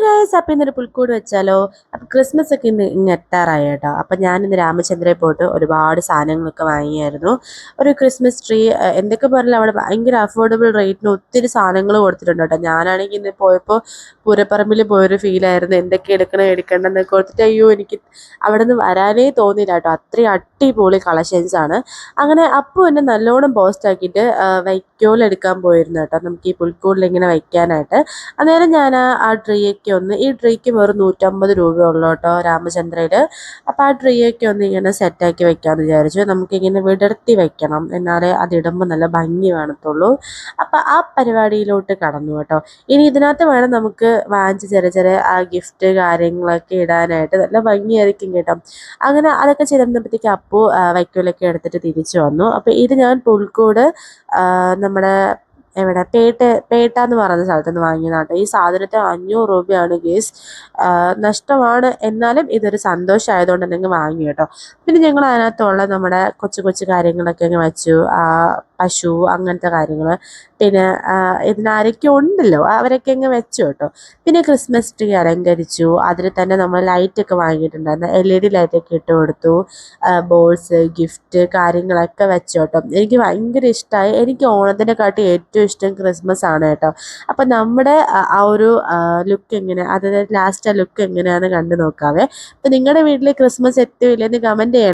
Guys, അപ്പം ഇന്നൊരു പുൽക്കൂട് വെച്ചാലോ? അപ്പം ക്രിസ്മസ് ഒക്കെ ഇന്ന് എത്താറായി കേട്ടോ. അപ്പം ഞാനിന്ന് രാമചന്ദ്രയിൽ പോയിട്ട് ഒരുപാട് സാധനങ്ങളൊക്കെ വാങ്ങിയായിരുന്നു. ഒരു ക്രിസ്മസ് ട്രീ, എന്തൊക്കെ പറഞ്ഞാൽ അവിടെ ഭയങ്കര അഫോർഡബിൾ റേറ്റിന് ഒത്തിരി സാധനങ്ങൾ കൊടുത്തിട്ടുണ്ട് കേട്ടോ. ഞാനാണെങ്കിൽ ഇന്ന് പോയപ്പോൾ പൂരപ്പറമ്പിൽ പോയൊരു ഫീലായിരുന്നു. എന്തൊക്കെ എടുക്കണ്ടെന്നൊക്കെ ഓർത്തിട്ട് അയ്യോ എനിക്ക് അവിടെ നിന്ന് വരാനേ തോന്നിയില്ല കേട്ടോ. അത്രയും അടിപൊളി കളക്ഷൻസ് ആണ്. അങ്ങനെ അപ്പോൾ എന്നെ നല്ലോണം പോസ്റ്റ് ആക്കിയിട്ട് വൈക്കോലെടുക്കാൻ പോയിരുന്നു കേട്ടോ, നമുക്ക് ഈ പുൽക്കൂടിൽ ഇങ്ങനെ വയ്ക്കാനായിട്ട്. അന്നേരം ഞാൻ ആ ഈ ട്രീക്ക് വെറും 150 രൂപയുള്ളൂ കേട്ടോ രാമചന്ദ്രയിൽ. അപ്പോൾ ആ ട്രീയൊക്കെ ഒന്ന് ഇങ്ങനെ സെറ്റാക്കി വെക്കാമെന്ന് വിചാരിച്ചു. നമുക്കിങ്ങനെ വിടർത്തി വെക്കണം, എന്നാലേ അതിടുമ്പോൾ നല്ല ഭംഗി കാണത്തുള്ളൂ. അപ്പോൾ ആ പരിപാടിയിലോട്ട് കടന്നു കേട്ടോ. ഇനി ഇതിനകത്ത് വേണം നമുക്ക് വാങ്ങിച്ച് ചെറിയ ചെറിയ ആ ഗിഫ്റ്റ് കാര്യങ്ങളൊക്കെ ഇടാനായിട്ട്, നല്ല ഭംഗിയായിരിക്കും കേട്ടോ. അങ്ങനെ അതൊക്കെ ചെയ്തപ്പോഴത്തേക്ക് അപ്പു വൈക്കോലൊക്കെ എടുത്തിട്ട് തിരിച്ചു വന്നു. അപ്പോൾ ഇത് ഞാൻ പുൽക്കൂട് നമ്മുടെ എവിടെ പേട്ട എന്ന് പറയുന്ന സ്ഥലത്ത് നിന്ന് വാങ്ങിയതാണ്. ഈ സാധനത്തിന് 500 രൂപയാണ് ഗേസ്. നഷ്ടമാണ്, എന്നാലും ഇതൊരു സന്തോഷമായതുകൊണ്ട് എന്തെങ്കിലും വാങ്ങി കേട്ടോ. പിന്നെ ഞങ്ങൾ അതിനകത്തുള്ള നമ്മുടെ കൊച്ചു കൊച്ചു കാര്യങ്ങളൊക്കെ അങ്ങ് വെച്ചു. പശു അങ്ങനത്തെ കാര്യങ്ങൾ, പിന്നെ ഇതിനാരൊക്കെ ഉണ്ടല്ലോ അവരൊക്കെ അങ്ങ് വെച്ചു കേട്ടോ. പിന്നെ ക്രിസ്മസ് ട്രീ അലങ്കരിച്ചു. അതിൽ തന്നെ നമ്മൾ ലൈറ്റൊക്കെ വാങ്ങിയിട്ടുണ്ടായിരുന്നു, LED ലൈറ്റൊക്കെ ഇട്ട് കൊടുത്തു. ബോൾസ്, ഗിഫ്റ്റ് കാര്യങ്ങളൊക്കെ വെച്ചു കേട്ടോ. എനിക്ക് ഭയങ്കര ഇഷ്ടമായി. എനിക്ക് ഓണത്തിനെക്കാട്ടി ഏറ്റവും ഇഷ്ടം ക്രിസ്മസ് ആണ് കേട്ടോ. അപ്പം നമ്മുടെ ആ ഒരു ലുക്ക് എങ്ങനെ, അതായത് ലാസ്റ്റ് ആ ലുക്ക് എങ്ങനെയാണെന്ന് കണ്ടു നോക്കാവേ. അപ്പം നിങ്ങളുടെ വീട്ടിൽ ക്രിസ്മസ് എത്തിയോ ഇല്ലെന്ന് കമൻറ്റ് ചെയ്യണം.